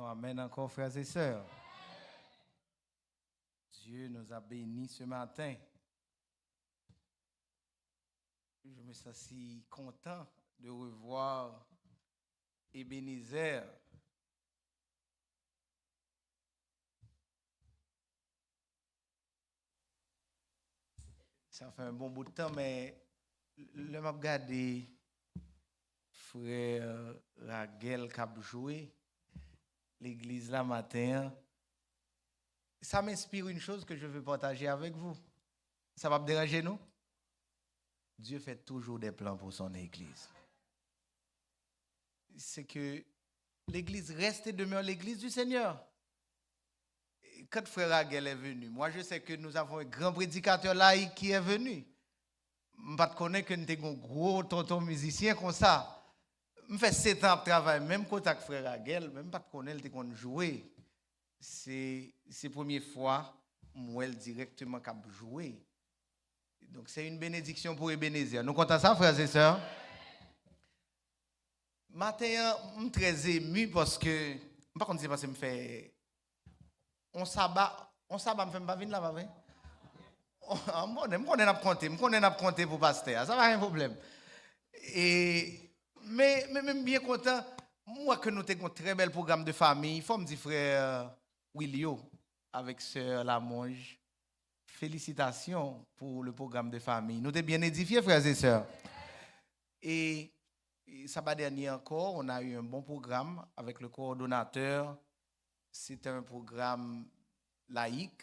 Amen encore, frères et sœurs. Dieu nous a bénis ce matin. Je me sens si content de revoir Ebenezer. Ça fait un bon bout de temps, mais le m'a regardé frère Raguel qui a joué l'église là matin. Ça m'inspire une chose que je veux partager avec vous. Ça va me déranger, nous? Dieu fait toujours des plans pour son église. C'est que l'église reste et demeure l'église du Seigneur. Quand frère Raguel est venu, moi je sais que nous avons un grand prédicateur laïque qui est venu. Je ne connais pas que nous avons un gros tonton musicien comme ça. Je fais 7 ans de travail, même contact frère Raguel, même pas de connaître qu'il a joué. C'est la première fois moi directement qu'il a joué. Donc c'est une bénédiction pour Ebenezer. Nous comptons ça, frères et sœurs. Matin, je suis très ému parce que, par contre, c'est parce que je me fais. On sabbat, me fait pas venir là, pas vrai? Je connais compter pour pasteur, ça va rien problème. Mais même bien content, moi que nous avons un très bel programme de famille, il faut me dire frère Willio avec sœur Lamonge. Félicitations pour le programme de famille. Nous sommes bien édifiés, frères et sœurs. Et samedi dernier encore, on a eu un bon programme avec le coordonnateur. C'était un programme laïque.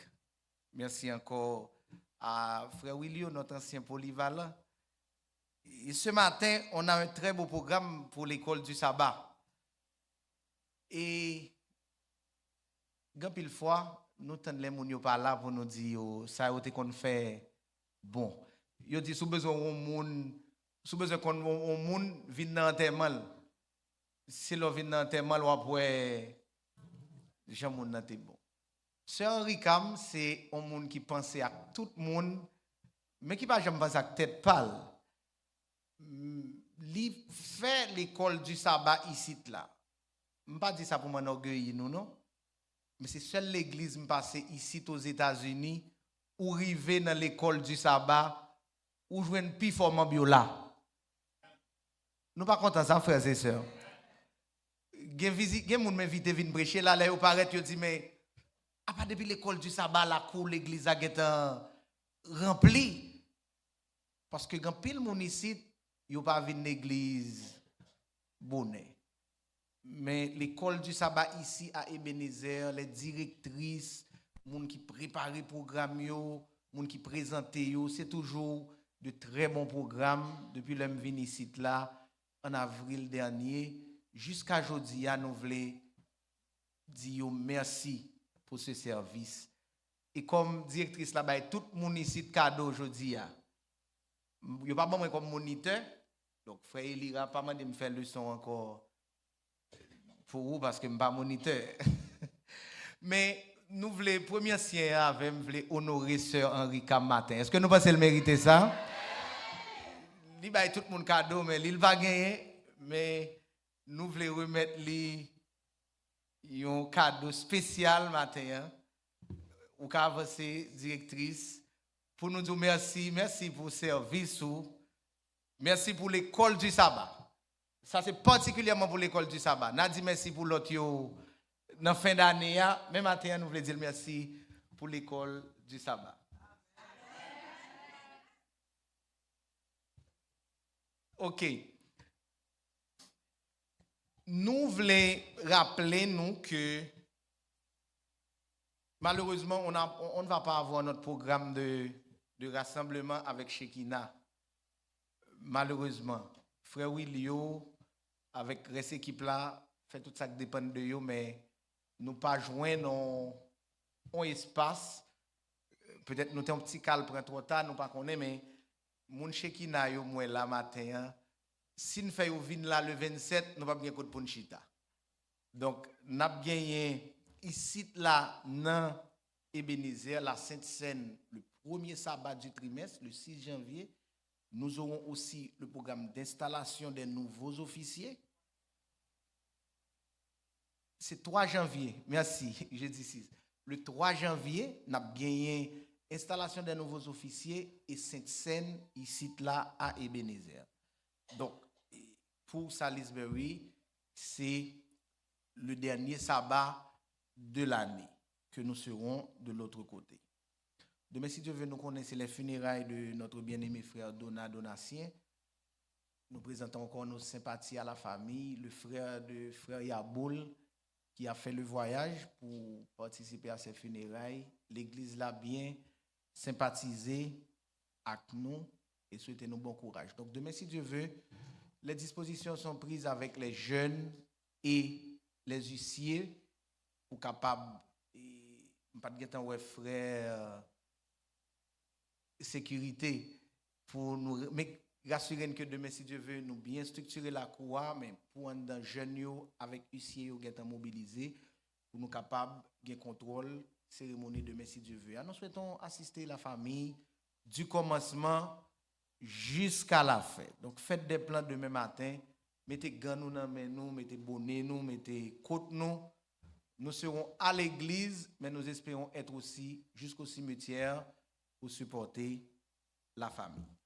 Merci encore à frère Willio, notre ancien polyvalent. Et ce matin, on a un très beau programme pour l'école du sabbat. Et, grand pile fois, nous tenons les gens par là pour nous dire ça a été qu'on fait bon. Yo dit sous besoin qu'on monde vienne dans enterrement. Si l'on vient dans enterrement, on après Jean moun nan te bon. Sœur Henri Cam, c'est un monde qui pense à tout le monde mais qui pas jamais pense à tête pâle. Li fait l'école du sabbat ici là. Je ne pas dire ça pour m'enorgueillir nous non. Mais c'est seule l'église me passe ici aux États-Unis où arriver dans l'école du sabbat où jouer une performance biola. Nous pas contents ça frères et sœurs. Gen moun m'invite vinn prêcher là là yo paraît yo dit mais à part depuis l'école du sabbat la cour l'église a été remplie parce que grand pile moun ici yo pas vinn l'église bonnet. Mais l'école du sabbat ici à Ebenezer, les directrices, moun qui préparent le programme, moun qui présentent, c'est toujours de très bons programmes. Depuis que je viens ici là, en avril dernier, jusqu'à aujourd'hui, nous voulons dire merci pour ce service. Et comme directrice là-bas, tout le monde ici de cadeau aujourd'hui. Je ne pas moi comme moniteur. Donc, frère Elira, pas mal de me faire leçon encore. Pour vous parce que je ne suis pas moniteur. Mais nous voulons, premier sien avec, nous voulons honorer sœur Henri Cam matin. Est-ce que nous pensons le mériter ça? Il va tout le monde cadeau, mais il va gagner. Mais nous voulons remettre lui un cadeau spécial matin. Ou qu'avancer directrice. Pour nous dire merci. Merci pour le service. Merci pour l'école du sabbat. Ça, c'est particulièrement pour l'école du sabbat. N'a dit merci pour l'autre. Dans la fin d'année, même matin, nous voulons dire merci pour l'école du sabbat. OK. Nous voulons rappeler nous que malheureusement, on ne va pas avoir notre programme de rassemblement avec Shekinah. Malheureusement. Frère Willio, avec cette équipe là, fait tout ça qui dépend de eux, mais nous pas joindre un espace. Peut-être nous avons un petit calme pour trop tard, nous pas connaît, mais mon Shekinah yo moi là matin. Si nous faisons venir là le 27, nous pas bien côté pour chita. Donc n'a gagné ici là dans Ebenezer la Sainte Seine le premier sabbat du trimestre, le 6 janvier. Nous aurons aussi le programme d'installation des nouveaux officiers. c'est 3 janvier, merci, j'ai dit 6. Le 3 janvier, nous avons gagné installation des nouveaux officiers et Sainte-Seine, ici là à Ebenezer. Donc, pour Salisbury, c'est le dernier sabbat de l'année que nous serons de l'autre côté. Demain, si Dieu veut, nous connaître les funérailles de notre bien-aimé frère Donatien. Nous présentons encore nos sympathies à la famille, le frère de frère Yaboul qui a fait le voyage pour participer à ces funérailles. L'église l'a bien sympathisé avec nous et souhaiter nous bon courage. Donc demain, si Dieu veut, les dispositions sont prises avec les jeunes et les huissiers pour capable, pas de temps ouais frère sécurité pour nous, mais rassurer que demain, si Dieu veut, nous bien structurer la cour, mais pour un jeune avec huissier qui est mobilisé pour nous capables de contrôle cérémonie demain, si Dieu veut. Nous souhaitons assister la famille du commencement jusqu'à la fête. Donc, faites des plans demain matin. Mettez gants nous dans nous, mettez bonnet nous, mettez côte nous. Nous serons à l'église, mais nous espérons être aussi jusqu'au cimetière pour supporter la famille.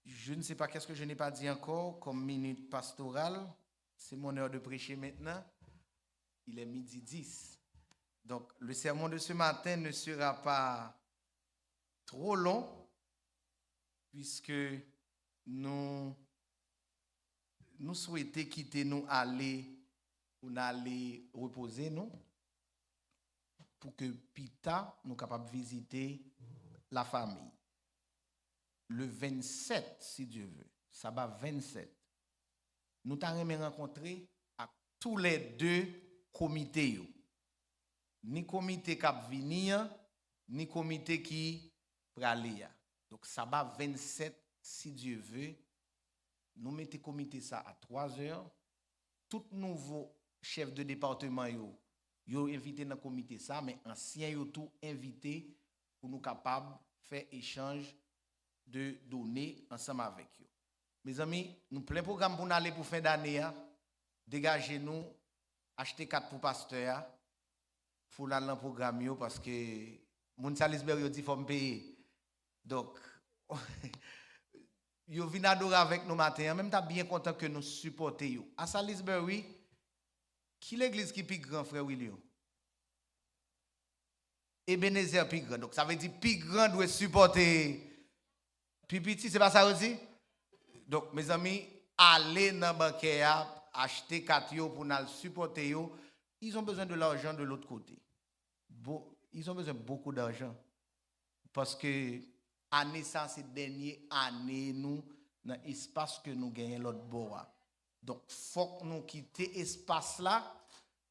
Je ne sais pas qu'est-ce que je n'ai pas dit encore comme minute pastorale. C'est mon heure de prêcher maintenant. Il est 12h10. Donc, le sermon de ce matin ne sera pas trop long puisque nous souhaitons quitter nous aller reposer nous pour que Pita nous capable de visiter la famille. Le 27, si Dieu veut, sabbat 27, nous t'avons rencontré à tous les 2 comités. Ni comité qui va venir, ni comité qui va aller. Donc, sabbat 27, si Dieu veut, nous mettons comité ça à 3h. Tout nouveau chef de département, yo invité dans le comité ça, mais ancien yo tout invité pour nous capables de faire échange de données ensemble avec eux. Mes amis, nous plein programme pour aller pour fin d'année. Dégagez nous, achetez 4 pour pasteur. Faut aller dans le programme parce que mon Salisbury dit faut me payer. Donc, yo vinn adorer avec nous matin, même t'as bien content que nous supporter yo. À Salisbury, qui l'église qui plus grand frère William? Ebenezer plus grand. Donc ça veut dire plus grand doit supporter plus petit, c'est pas ça aussi? Donc mes amis, allez dans le banquier, acheter 4 yo pour nous supporter yo. Ils ont besoin de l'argent de l'autre côté. Ils ont besoin de beaucoup d'argent. Parce que année ça, c'est dernière année nous dans l'espace que nous gagnons l'autre bord. Donc, il faut que nous quittions l'espace là.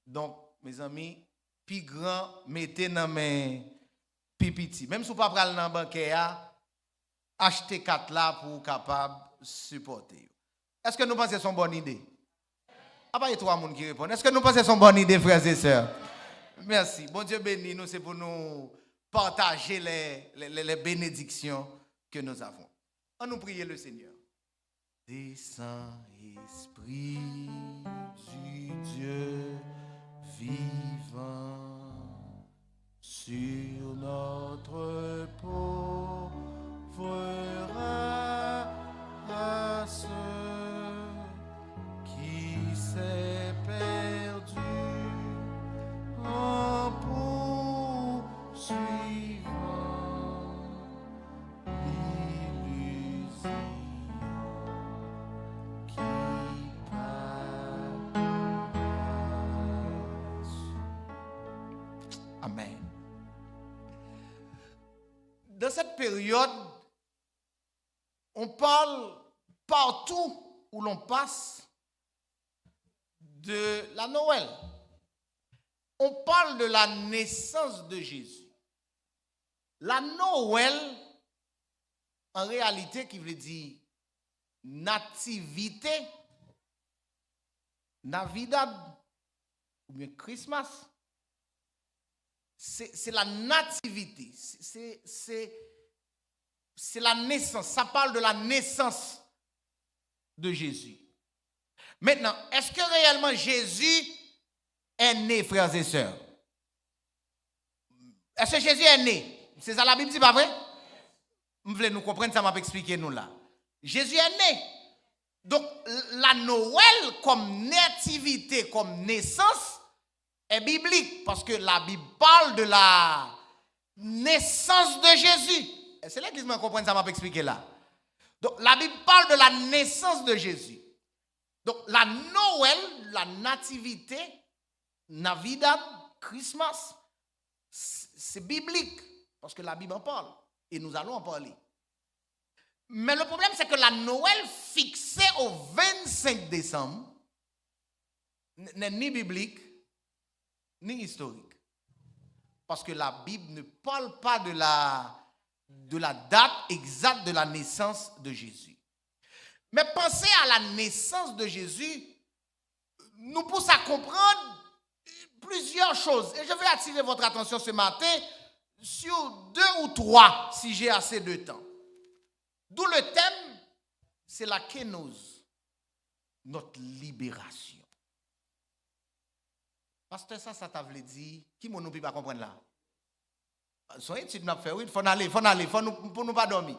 Donc, mes amis, plus grand, mettez dans mes pipiti. Même si vous ne pouvez pas aller dans le banquier, achetez 4 là pour capable supporter. Est-ce que nous pensons que c'est une bonne idée? Ah bah, il y a 3 personnes qui répondent. Est-ce que nous pensons que c'est une bonne idée, frères et sœurs? Merci. Bon Dieu béni nous, c'est pour nous partager les bénédictions que nous avons. On nous prie le Seigneur. Descends, Esprit du Dieu vivant, sur notre pauvre race qui s'est perdue en poursuivant l'illusion qui passe. Amen. Dans cette période, on parle partout où l'on passe de la Noël. On parle de la naissance de Jésus. La Noël, en réalité, qui veut dire nativité, Navidad, ou bien Christmas, c'est la nativité, c'est la naissance, ça parle de la naissance de Jésus. Maintenant, est-ce que réellement Jésus est né, frères et sœurs? Est-ce que Jésus est né? C'est ça la Bible dit, pas vrai? Vous voulez nous comprendre, ça m'a expliqué nous là. Jésus est né. Donc, la Noël comme nativité, comme naissance, est biblique. Parce que la Bible parle de la naissance de Jésus. C'est l'église qui comprend, ça m'a expliqué là. Donc, la Bible parle de la naissance de Jésus. Donc, la Noël, la nativité, Navidad, Christmas, c'est biblique. Parce que la Bible en parle. Et nous allons en parler. Mais le problème, c'est que la Noël fixée au 25 décembre n'est ni biblique, ni historique. Parce que la Bible ne parle pas de la date exacte de la naissance de Jésus. Mais penser à la naissance de Jésus nous pousse à comprendre plusieurs choses. Et je vais attirer votre attention ce matin sur 2 ou 3, si j'ai assez de temps. D'où le thème, c'est la kénose, notre libération. Pasteur, ça t'a voulu dire, qui ne peut pas comprendre là? Soyez études n'a fait, oui, il faut aller, pour nous pas dormir.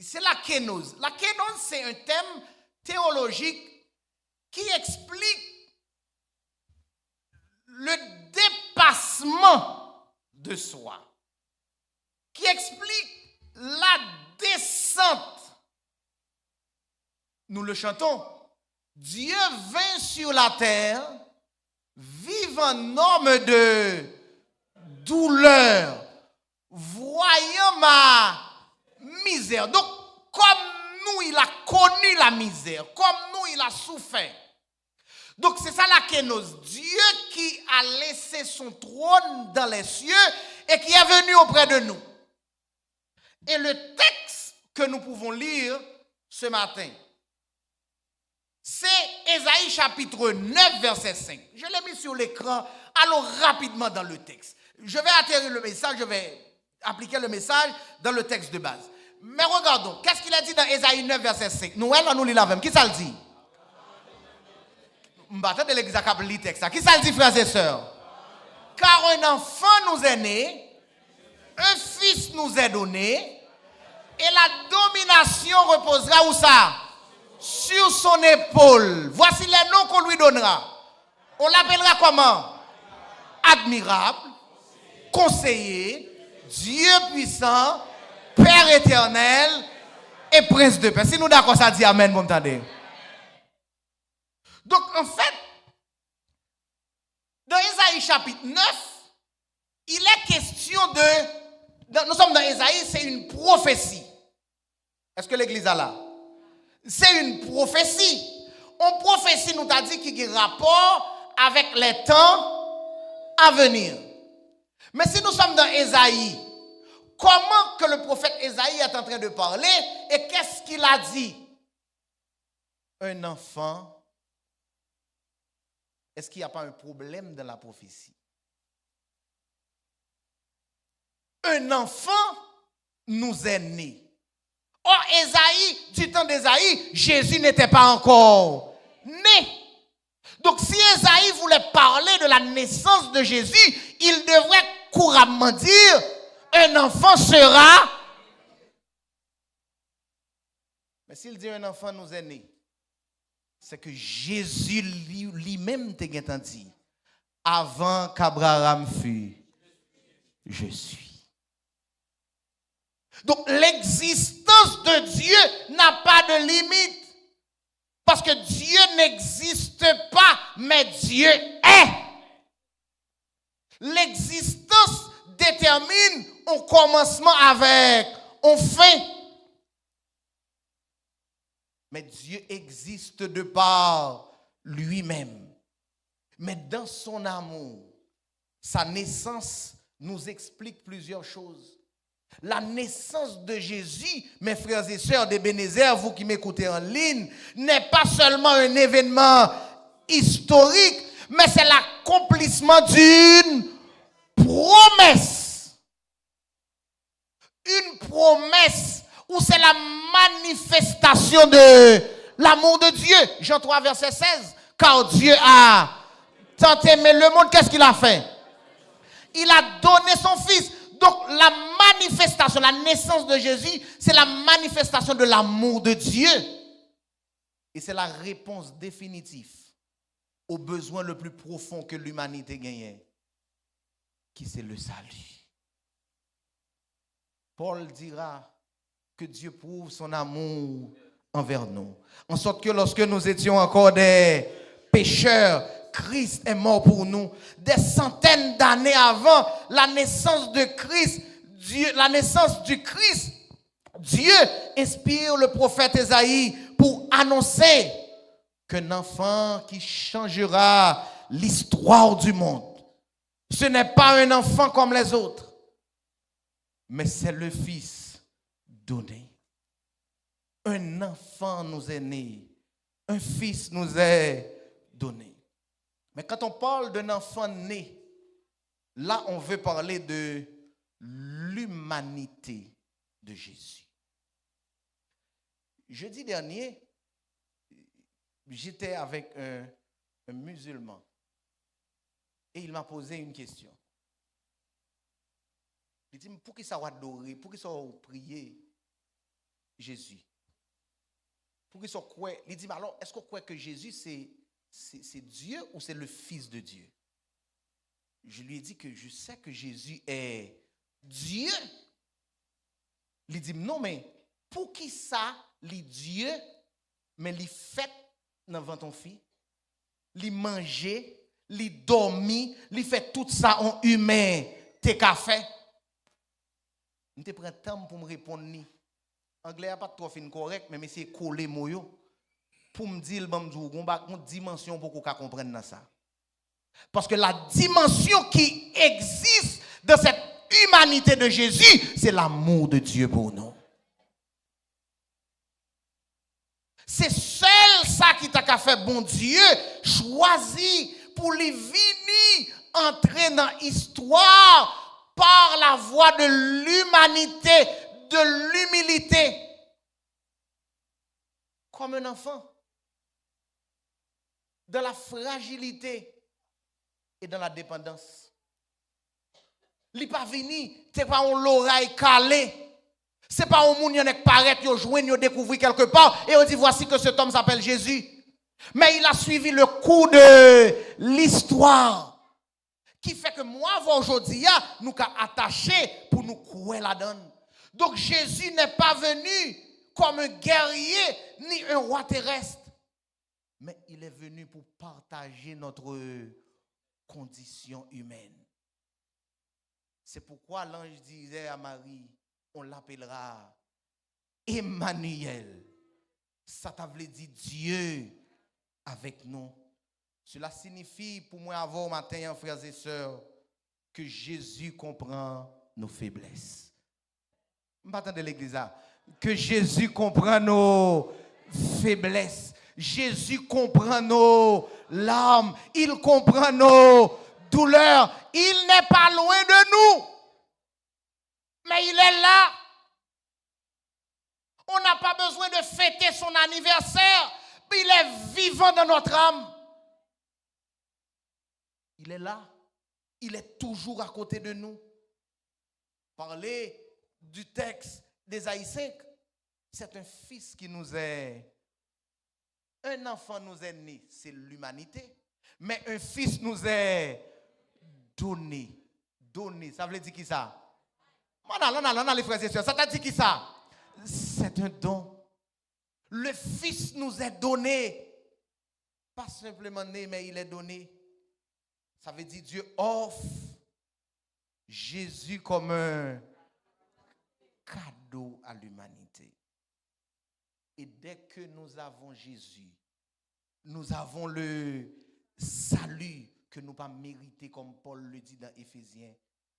C'est la kénose. La kénose, c'est un thème théologique qui explique le dépassement de soi, qui explique la descente. Nous le chantons. Dieu vint sur la terre, vivant en homme de douleur, voyant ma misère. Donc, comme nous, il a connu la misère, comme nous, il a souffert. Donc, c'est ça la kénose. Dieu qui a laissé son trône dans les cieux et qui est venu auprès de nous. Et le texte que nous pouvons lire ce matin, c'est Ésaïe chapitre 9, verset 5. Je l'ai mis sur l'écran. Allons rapidement dans le texte. Je vais atterrir le message, je vais appliquer le message dans le texte de base. Mais regardons, qu'est-ce qu'il a dit dans Ésaïe 9, verset 5? Nous lit la même. Qui ça le dit? De l'exact texte. Qui ça le dit, frères et sœurs? Car un enfant nous est né, un fils nous est donné, et la domination reposera où ça? Sur son épaule. Voici les noms qu'on lui donnera. On l'appellera comment? Admirable, conseiller, Dieu puissant, Père éternel et Prince de paix. Si nous d'accord, ça dit Amen, vous m'entendez? Donc, en fait, dans Ésaïe chapitre 9, il est question nous sommes dans Ésaïe, c'est une prophétie. Est-ce que l'église a là? C'est une prophétie. On prophétie nous a dit qu'il y a un rapport avec les temps à venir. Mais si nous sommes dans Ésaïe, comment que le prophète Ésaïe est en train de parler et qu'est-ce qu'il a dit? Un enfant. Est-ce qu'il n'y a pas un problème dans la prophétie? Un enfant nous est né. Or, Ésaïe, du temps d'Ésaïe, Jésus n'était pas encore né. Donc, si Ésaïe voulait parler de la naissance de Jésus, il devrait couramment dire, un enfant sera. Mais s'il dit un enfant nous est né, c'est que Jésus lui-même t'a dit, avant qu'Abraham fût, je suis. Donc l'existence de Dieu n'a pas de limite. Parce que Dieu n'existe pas, mais Dieu est. L'existence détermine un commencement avec un fin. Mais Dieu existe de par lui-même. Mais dans son amour, sa naissance nous explique plusieurs choses. La naissance de Jésus, mes frères et sœurs d'Ebenezer, vous qui m'écoutez en ligne, n'est pas seulement un événement historique, mais c'est l'accomplissement d'une promesse. Une promesse où c'est la manifestation de l'amour de Dieu. Jean 3, verset 16. Car Dieu a tant aimé le monde, qu'est-ce qu'il a fait? Il a donné son Fils. Donc la manifestation, la naissance de Jésus, c'est la manifestation de l'amour de Dieu. Et c'est la réponse définitive au besoin le plus profond que l'humanité gagne, qui c'est le salut. Paul dira que Dieu prouve son amour envers nous, en sorte que lorsque nous étions encore des pécheurs, Christ est mort pour nous. Des centaines d'années avant la naissance de Christ, la naissance du Christ, Dieu inspire le prophète Ésaïe pour annoncer qu'un enfant qui changera l'histoire du monde. Ce n'est pas un enfant comme les autres, mais c'est le Fils donné. Un enfant nous est né, un Fils nous est donné. Mais quand on parle d'un enfant né, là on veut parler de l'humanité de Jésus. Jeudi dernier, j'étais avec un musulman et il m'a posé une question. Il dit, pour qui ça va adorer, pour qui ça va prier Jésus? Pour qui ça croit? Il dit, mais alors, est-ce qu'on croit que Jésus c'est Dieu ou c'est le Fils de Dieu? Je lui ai dit que je sais que Jésus est Dieu. Il dit, non, mais pour qui ça, les Dieu, mais les fait dans ton fils, les manger, les dormir, les fait tout ça en humain, t'es qu'à faire. Je te prends temps pour me répondre. Anglais n'a pas trop fin correct, mais c'est coller moyo. Pour me dire, une dimension pour qu'on comprenne ça. Parce que la dimension qui existe dans cette humanité de Jésus, c'est l'amour de Dieu pour nous. C'est seul ça qui t'a fait bon Dieu choisi pour les venir entrer dans l'histoire par la voie de l'humanité, de l'humilité. Comme un enfant. Dans la fragilité et dans la dépendance. Il n'est pas venu, ce n'est pas un l'oreille calé. Ce n'est pas un moun qui paraît, qui joue, qui découvre quelque part et on dit voici que cet homme s'appelle Jésus. Mais il a suivi le cours de l'histoire qui fait que moi, aujourd'hui, nous sommes attachés pour nous couer la donne. Donc Jésus n'est pas venu comme un guerrier ni un roi terrestre. Mais il est venu pour partager notre condition humaine. C'est pourquoi l'ange disait à Marie, on l'appellera Emmanuel. Ça t'a voulu dire Dieu avec nous. Cela signifie pour moi avant matin, frères et sœurs, que Jésus comprend nos faiblesses. M'attendez de l'église là. Que Jésus comprend nos faiblesses. Jésus comprend nos larmes, il comprend nos douleurs. Il n'est pas loin de nous, mais il est là. On n'a pas besoin de fêter son anniversaire, mais il est vivant dans notre âme. Il est là, il est toujours à côté de nous. Parler du texte d'Ésaïe 5, c'est un fils qui nous est. Un enfant nous est né, c'est l'humanité. Mais un fils nous est donné. Donné, ça veut dire qui ça? Non, les frères et sœurs, ça t'a dit qui ça? C'est un don. Le fils nous est donné. Pas simplement né, mais il est donné. Ça veut dire Dieu offre Jésus comme un cadeau à l'humanité. Et dès que nous avons Jésus, nous avons le salut que nous pas mérité, comme Paul le dit dans Éphésiens.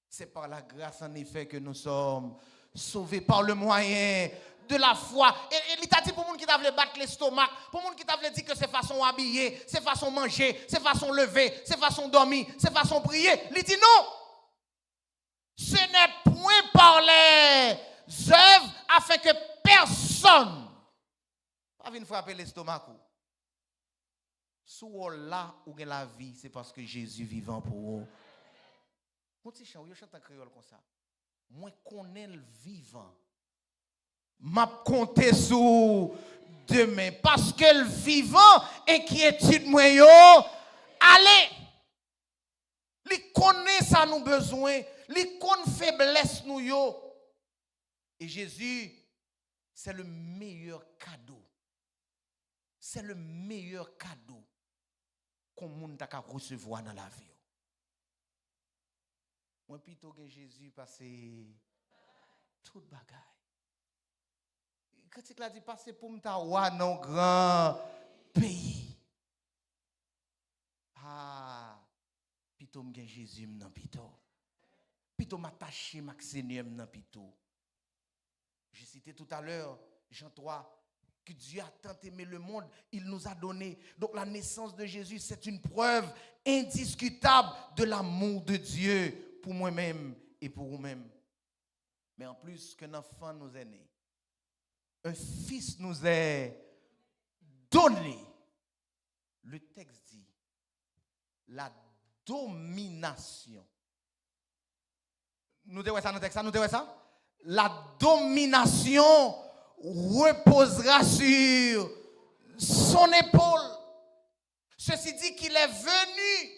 C'est par la grâce en effet que nous sommes sauvés par le moyen de la foi. Et il t'a dit pour les gens qui t'avaient battre l'estomac, pour les gens qui t'avaient dit que c'est façon habiller, c'est façon manger, c'est façon lever, c'est façon dormir, c'est façon prier. Il dit non. Ce n'est point par les œuvres afin que personne. Pas venir frapper l'estomac. Sous là où est la vie, c'est parce que Jésus vivant pour vous. Mon petit chant, je chante en créole comme ça. Moi connais le vivant. M'a compté sous demain parce que le vivant inquiétude moi yo. Allez. Li connaît ça nous besoin, li connaît faiblesse nous yo. Et Jésus c'est le meilleur cadeau. C'est le meilleur cadeau qu'on monde t'a recevoir dans la vie. Moi plutôt que Jésus passer toute bagaille. Quand il a dit passer pour m'ta wa dans grand pays. Ah, plutôt m'gen Jésus m'nan plutôt. Plutôt m'attacher mak Seigneur m'nan plutôt. J'ai cité tout à l'heure Jean 3 que Dieu a tant aimé le monde, il nous a donné. Donc la naissance de Jésus, c'est une preuve indiscutable de l'amour de Dieu pour moi-même et pour vous-même. Mais en plus qu'un enfant nous est né, un fils nous est donné. Le texte dit la domination. Nous devons ça dans le texte, nous devons ça? La domination reposera sur son épaule. Ceci dit qu'il est venu,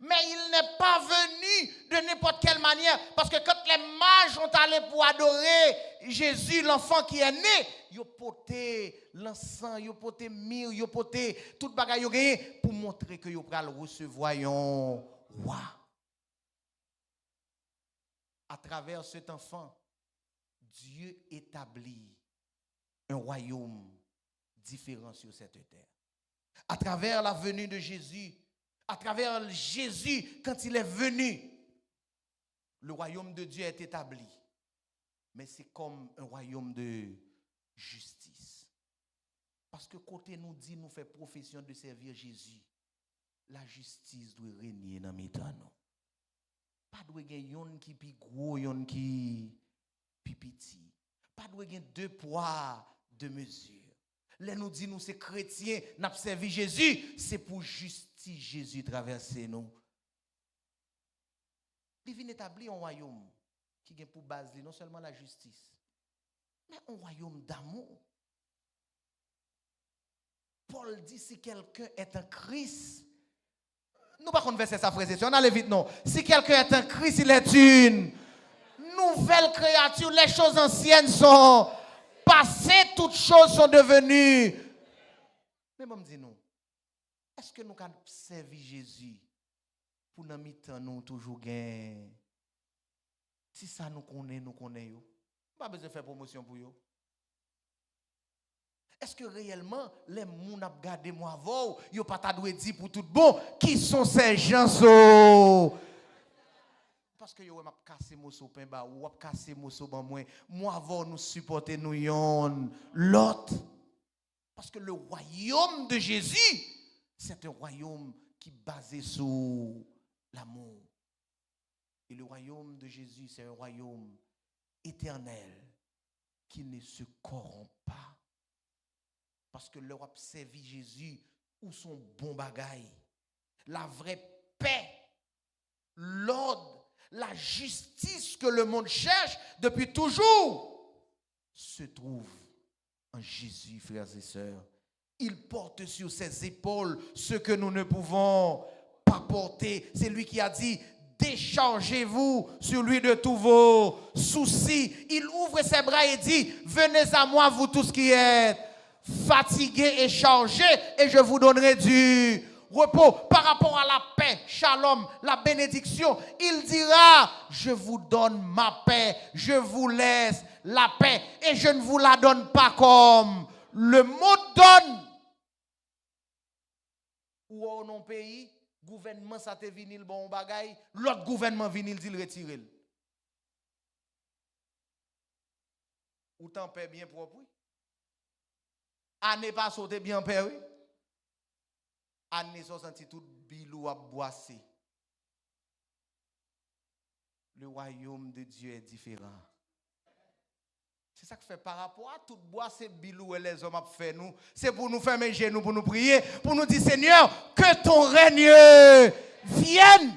mais il n'est pas venu de n'importe quelle manière. Parce que quand les mages sont allés pour adorer Jésus, l'enfant qui est né, ils ont porté l'encens, ils ont porté myrrhe, ils ont porté toute bagaille pour montrer que ils pourraient recevoir un roi. À travers cet enfant, Dieu établit un royaume différent sur cette terre. À travers la venue de Jésus, à travers Jésus, quand il est venu, le royaume de Dieu est établi. Mais c'est comme un royaume de justice. Parce que côté nous dit, nous fait profession de servir Jésus, la justice doit régner dans mes temps. Pas de yon qui pi gros, yon qui pi petit. Pas de deux poids, deux mesures. Là nous dit nous c'est chrétiens, n'a servi Jésus, c'est pour justice Jésus traverser nous. Il vient établir un royaume qui a pour base non seulement la justice, mais un royaume d'amour. Paul dit si quelqu'un est un Christ, nous pas converser ça frère, on allait vite non. Si quelqu'un est un Christ, il est une nouvelle créature, les choses anciennes sont passées, toutes choses sont devenues. Mais moi me dis nous, est-ce que nous avons servi Jésus pour nous mettre nous toujours gain? Si ça nous connaît yo. Pas besoin de faire promotion pour yo. Est-ce que réellement les moun ap gade moi avant, yo pas ta doué dire pour tout bon qui sont ces gens so? Parce que yo m'a casser moso pain ba ou ap casser moso ban moi avant nous supporter nous yon l'autre. Parce que le royaume de Jésus, c'est un royaume qui est basé sur l'amour. Et le royaume de Jésus, c'est un royaume éternel qui ne se corrompt pas. Parce que leur a servi Jésus ou son bon bagaille. La vraie paix, l'ordre, la justice que le monde cherche depuis toujours se trouve en Jésus, frères et sœurs. Il porte sur ses épaules ce que nous ne pouvons pas porter. C'est lui qui a dit, déchargez-vous sur lui de tous vos soucis. Il ouvre ses bras et dit, venez à moi, vous tous qui êtes fatigués et chargés, et je vous donnerai du repos. Par rapport à la paix, shalom, la bénédiction, il dira, je vous donne ma paix, je vous laisse la paix, et je ne vous la donne pas comme le monde donne. Ou au non pays, gouvernement ça te vini le bon bagay, l'autre gouvernement vini il dit le retirer. Ou t'en paix bien propre. Année pas sauté bien paix oui. Année so senti tout bilou à boisser. Le royaume de Dieu est différent. C'est ça que fait par rapport à tout bois, c'est bilou et les hommes ont fait nous. C'est pour nous fermer les genoux, pour nous prier, pour nous dire Seigneur, que ton règne vienne.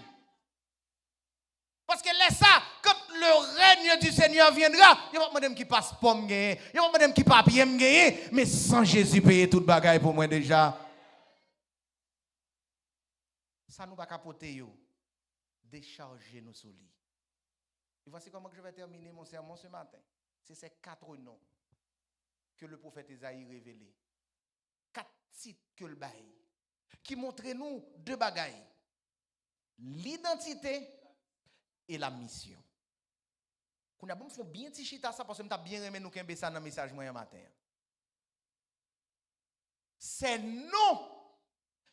Parce que laisse ça, quand le règne du Seigneur viendra, il y a pas madame qui passe pour me gagner, il y a pas madame qui papier me gagner, mais sans Jésus payer toute bagaille pour moi déjà. Ça nous va capoter yo. Décharger nos souliers. Et voici comment je vais terminer mon sermon ce matin. C'est ces 4 noms que le prophète Isaïe révélé. 4 titres que le bail qui montrent nous 2 bagailles. L'identité et la mission. Qu'on a bon faut bien tichita ça parce que m'ta bien aimé nous kembe ça dans message moyen matin. Ces noms,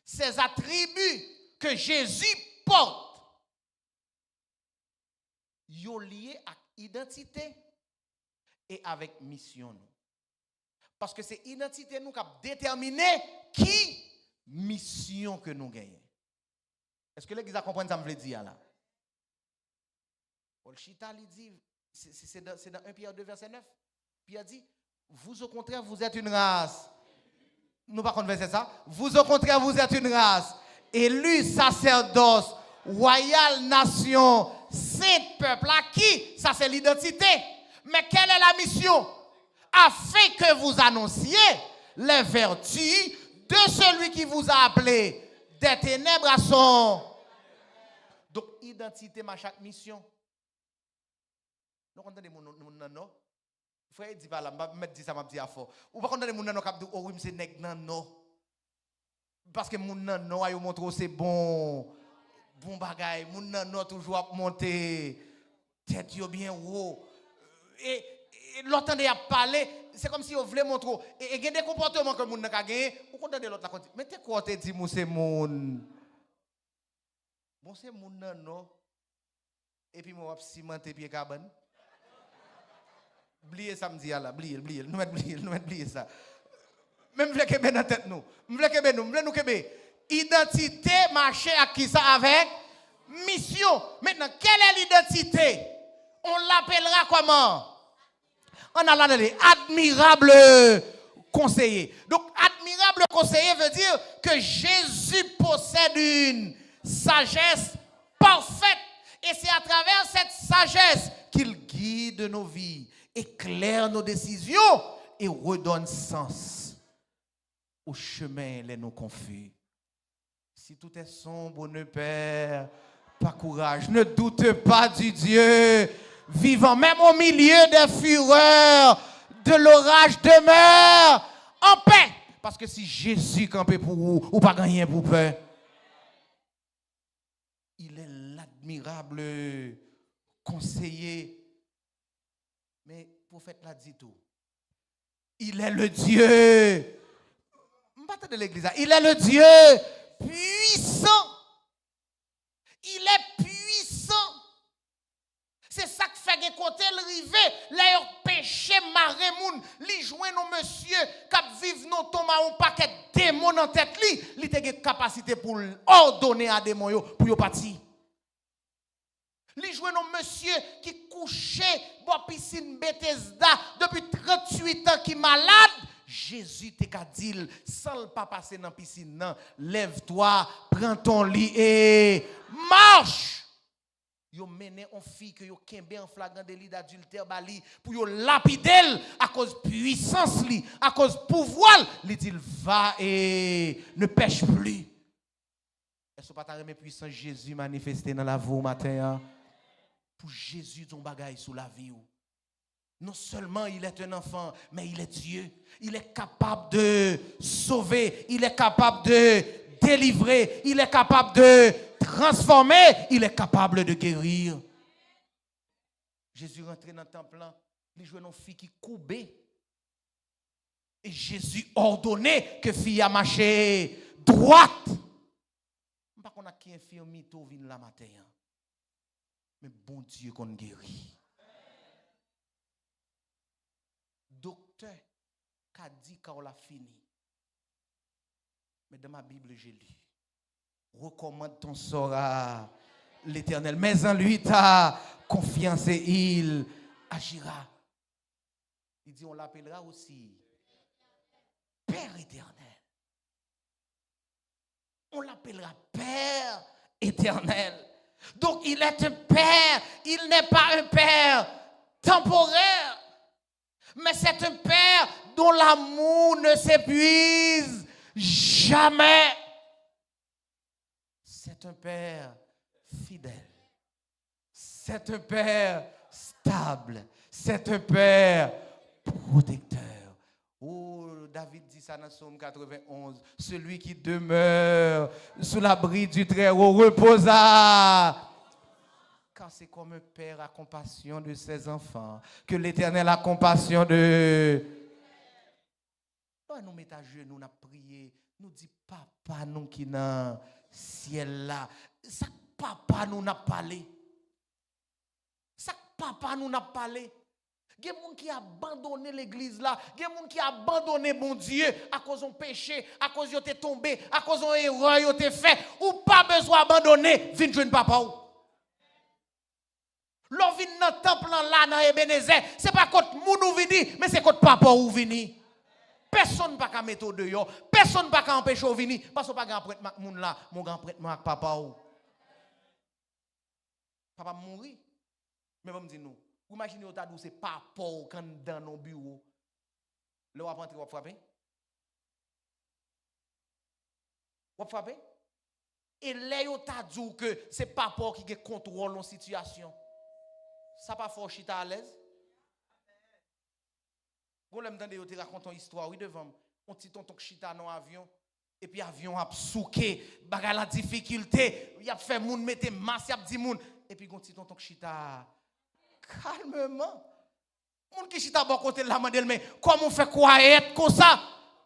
ces attributs que Jésus porte, yo lié à identité et avec mission. Parce que c'est identité nous qui a déterminé qui mission que nous gagnons. Est-ce que l'église a compris ça me veut dire là? Paul Chita lui dit, c'est dans 1 Pierre 2 verset 9. Pierre dit, vous au contraire vous êtes une race. Nous pas verset ça. Vous au contraire vous êtes une race. Élu sacerdoce, royale nation, saint peuple. À qui? Ça c'est l'identité. Mais quelle est la mission? Afin que vous annonciez les vertus de celui qui vous a appelé des ténèbres à son. Donc, identité, ma chaque mission. Nous entendez mon non. Frère, dit pas là, je dis ça, je dis à fort. Ou pas entendez mon non, cap oh oui, c'est nèg non. Parce que mon non, il montre c'est bon bagaille. Mon non toujours à monter. Tête yo bien haut. Et l'autre a parlé, c'est comme si on voulait montrer. Et il y a des comportements que moun n'a pas gagné. Ou qu'on donne l'autre la mais t'es quoi te dit moi c'est moun. Bon c'est moun non. Et puis moi cimenter pied cabane. Oubliez samedi là, oubliez. Nous mettre ça. Même vle que ben dans tête nous. Vle que ben nous que ben. Identité marcher à qui ça avec mission. Maintenant quelle est l'identité? On l'appellera comment? On a l'année admirable conseiller. Donc, admirable conseiller veut dire que Jésus possède une sagesse parfaite. Et c'est à travers cette sagesse qu'il guide nos vies, éclaire nos décisions et redonne sens au chemin les non confus. Si tout est sombre, ne perds pas courage. Ne doute pas du Dieu vivant, même au milieu des fureurs de l'orage, demeure en paix. Parce que si Jésus campait pour vous, ou pas gagner pour peur. Il est l'admirable conseiller. Mais le prophète l'a dit tout. Il est le Dieu. De l'église. Il est le Dieu puissant. Il est puissant. C'est ça qui fait que côté le rivé, là péché maré moun, li joint nos monsieur cap vivre nos tombes un paquet de démons en tête li te gen capacité pour ordonner à démons yo pour yo partir. Li joint nos monsieur qui couché bois piscine Bethesda depuis 38 ans qui malade. Jésus te ka dit sans pas passer dans piscine non, lève-toi, prends ton lit et marche. Yo mené en fille que yo kembe en flagrant délit d'adultère bali pour yo lapider à cause puissance li, à cause pouvoir, li dit va et ne pêche plus. Est-ce pas ta remet puissance Jésus manifesté dans la vie au matin pour Jésus ton bagaille sous la vie ou. Non seulement il est un enfant, mais il est Dieu. Il est capable de sauver, il est capable de délivrer, il est capable de transformer, il est capable de guérir. Jésus rentré dans le temple, il jouait une fille qui coubait. Et Jésus ordonnait que fille a marché droite. Pas qu'on a qui infirmi tout vin la matin. Mais bon Dieu qu'on guérit. Docteur qu'a dit qu'on l'a fini. Mais dans ma Bible, j'ai lu. Recommande ton sort à l'Éternel. Mais en lui, ta confiance et il agira. Il dit on l'appellera aussi Père éternel. On l'appellera Père éternel. Donc il est un Père, il n'est pas un Père temporaire, mais c'est un Père dont l'amour ne s'épuise jamais. C'est un Père fidèle. C'est un Père stable. C'est un Père protecteur. Oh, David dit ça dans Psaume 91. Celui qui demeure sous l'abri du Très-Haut reposa. Car c'est comme un père a compassion de ses enfants, que l'Éternel a compassion de... Nous mettons à genoux, nous prions, nous disons papa nous qui dans le ciel là. Ça papa nous n'a parlé. Ça papa nous n'a parlé. Il y a des gens qui ont abandonné l'église là. Il y a des gens qui ont abandonné mon Dieu à cause de péché, à cause de tombé, à cause de erreur qui ont fait. Ou pas besoin d'abandonner, viens jouer papa ou. L'on vient dans le temple là, dans Ebenezer, ce n'est pas contre moun ou vini, mais c'est contre papa ou vini. Personne ne peut pas mettre au dehors, personne ne peut pas empêcher ou vini, parce que pas grand prêtre moun là, mon grand prêtre avec papa ou. Papa mourir. Mais vous me dites nous, vous imaginez au tas d'où c'est papa ou quand dans nos bureaux. Le vous rentrer, vous frapper. Vous frapper. Et là, vous avez dit que c'est papa qui contrôle la situation. Ça pas fort chita à l'aise. Vous l'aime entendre te raconter une histoire oui devant on petit tonton chita dans avion et puis avion a souké, bagarre la difficulté, il a fait moun mettre masse, il a dit moun et puis gon petit tonton chita calmement. Moun qui chita bon côté la mandel mais comment on fait quoi être comme ça?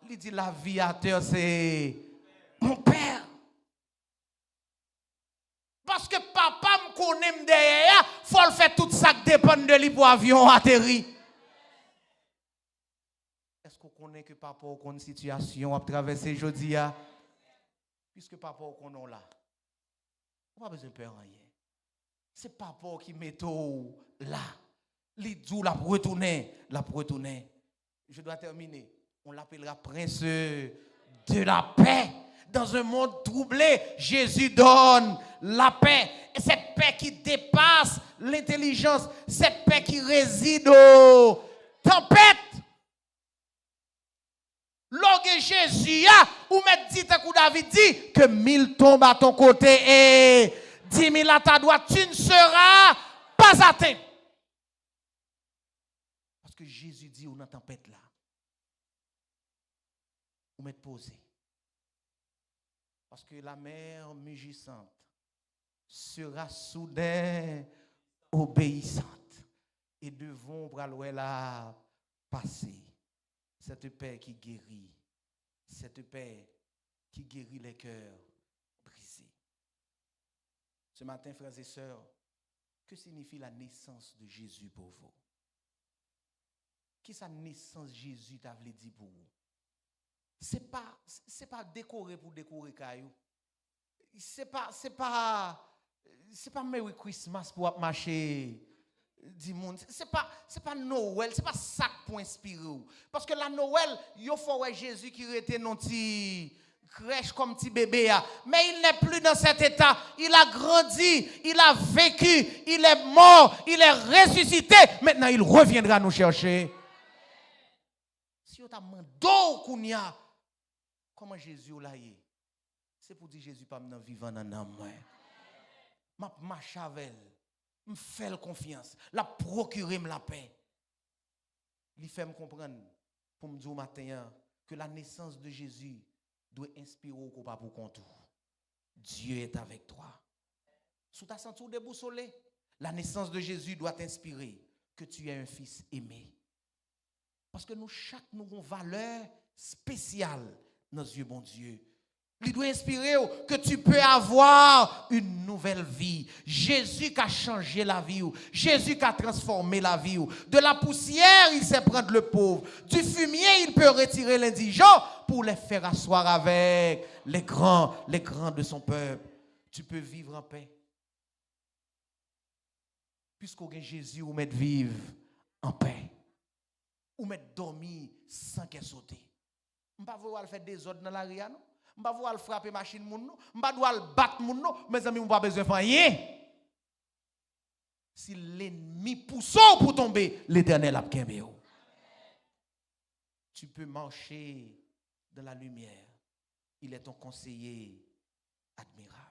Il dit l'aviateur c'est mon père. Parce que papa me connaît derrière, il faut le faire tout ça qui dépend de lui pour l'avion atterrir. Est-ce qu'on connaît que papa a une situation à traverser aujourd'hui? Puisque papa est là. On n'a pas besoin de faire rien. C'est papa qui met tout là. Il dit la pour retourner, la pour retourner. Je dois terminer. On l'appellera prince de la paix. Dans un monde troublé, Jésus donne la paix. Et cette paix qui dépasse l'intelligence, cette paix qui réside aux tempêtes. Lorsque Jésus a, ou met dit à coup David dit que 1000 tombent à ton côté et 10 000 à ta droite, tu ne seras pas atteint. Parce que Jésus dit ou dans la tempête là, ou met posé. Parce que la mer mugissante sera soudain obéissante. Et devons pour la passer. Cette paix qui guérit. Cette paix qui guérit les cœurs brisés. Ce matin, frères et sœurs, que signifie la naissance de Jésus pour vous? Qu'est-ce que la naissance de Jésus t'a voulu dire pour vous? C'est pas décorer pour décorer caillou. C'est pas Merry Christmas pour marcher du monde. C'est pas Noël, c'est pas ça pour inspirer. Parce que la Noël, yo faut Jésus qui était non petit crèche comme petit bébé mais il n'est plus dans cet état. Il a grandi, il a vécu, il est mort, il est ressuscité. Maintenant, il reviendra nous chercher. Si on t'a demandé kounya comment Jésus là est, c'est pour dire Jésus pas maintenant vivant dans moi. M'a marche avec, me fait confiance, la procurer la paix. Il fait me comprendre pour me dire au matin que la naissance de Jésus doit inspirer au pas pour contour. Dieu est avec toi. Sous ta senti déboussolé, la naissance de Jésus doit t'inspirer que tu es un fils aimé. Parce que nous chaque nous avons valeur spéciale dans nos yeux, bon Dieu. Il doit inspirer que tu peux avoir une nouvelle vie. Jésus qui a changé la vie. Jésus qui a transformé la vie. De la poussière, il sait prendre le pauvre. Du fumier, il peut retirer l'indigent pour les faire asseoir avec les grands de son peuple. Tu peux vivre en paix. Puisqu'au Jésus, vous met vivre en paix. ou mettre dormir sans qu'elle saute. On pas vouloir faire des ordres dans la ria non. On pas vouloir frapper machine moun non. On pas vouloir battre moun non. Mes amis, on pas besoin faire rien. Si l'ennemi pousse pour tomber, l'Éternel a kembe yo. Tu peux marcher dans la lumière. Il est ton conseiller admirable.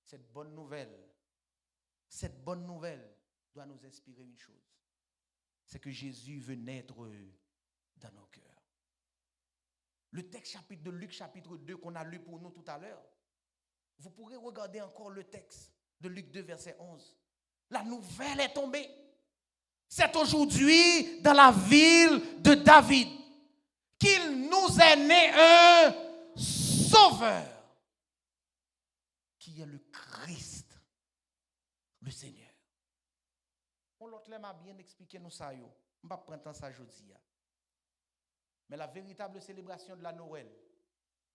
Cette bonne nouvelle doit nous inspirer une chose. C'est que Jésus veut naître dans nos cœurs. Le texte chapitre de Luc chapitre 2 qu'on a lu pour nous tout à l'heure, vous pourrez regarder encore le texte de Luc 2 verset 11. La nouvelle est tombée. C'est aujourd'hui dans la ville de David qu'il nous est né un sauveur qui est le Christ, le Seigneur. On l'autre m'a bien expliqué nous ça yo. On va prendre ça aujourd'hui. Mais la véritable célébration de la Noël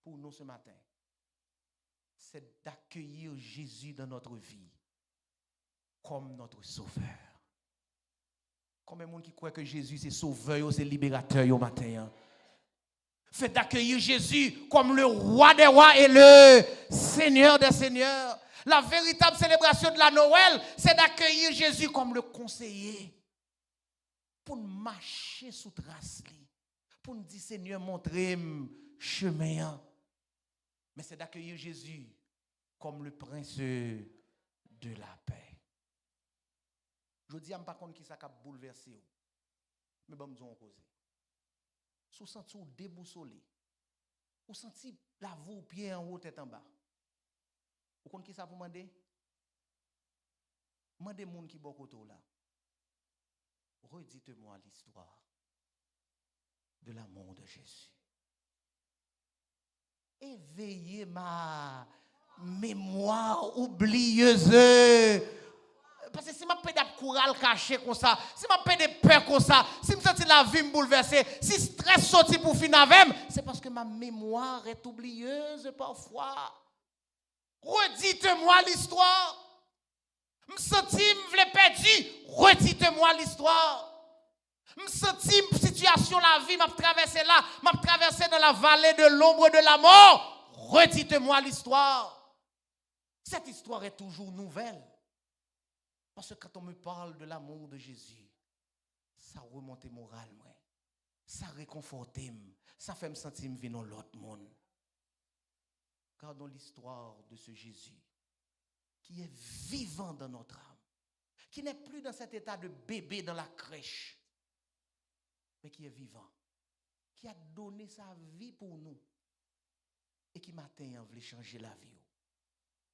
pour nous ce matin, c'est d'accueillir Jésus dans notre vie comme notre sauveur. Combien de monde qui croit que Jésus c'est sauveur, c'est libérateur au matin. Fait d'accueillir Jésus comme le roi des rois et le Seigneur des seigneurs. La véritable célébration de la Noël, c'est d'accueillir Jésus comme le conseiller. Pour marcher sous trace, pour nous dire Seigneur, montrez-moi chemin. Mais c'est d'accueillir Jésus comme le prince de la paix. Je dis à ne pas contre qui ça a bouleversé. Mais bon, nous allons causer. Si vous sentez déboussolé, vous sentez la voix pied en haut, tête en bas. Vous comprenez qui ça pour demander? Demandez moun qui bon côté là. Redites-moi l'histoire de l'amour de Jésus. Éveillez ma mémoire oublieuse. Parce que si ma paix de courage caché comme ça, si ma paix de peur comme ça, si je sens la vie me bouleverser, si stress sorti pour finir avec, c'est parce que ma mémoire est oublieuse parfois. Redites-moi l'histoire. Me senti me vle perdu, redites-moi l'histoire. Me senti une situation la vie m'a traversé là, m'a traversé dans la vallée de l'ombre de la mort, redites-moi l'histoire. Cette histoire est toujours nouvelle. Parce que quand on me parle de l'amour de Jésus, ça remonte moral moi. Ça réconforte, ça fait me sentir me venir dans l'autre monde. Regardons l'histoire de ce Jésus qui est vivant dans notre âme, qui n'est plus dans cet état de bébé dans la crèche, mais qui est vivant, qui a donné sa vie pour nous et qui matin veut changer la vie,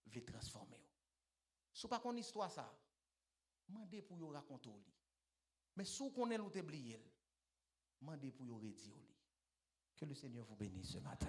veut transformer. Si vous ne connaissez pas l'histoire ça, demandez pour vous raconter. Mais si vous connaissez l'outil oublié, demandez pour vous redire. Que le Seigneur vous bénisse ce matin.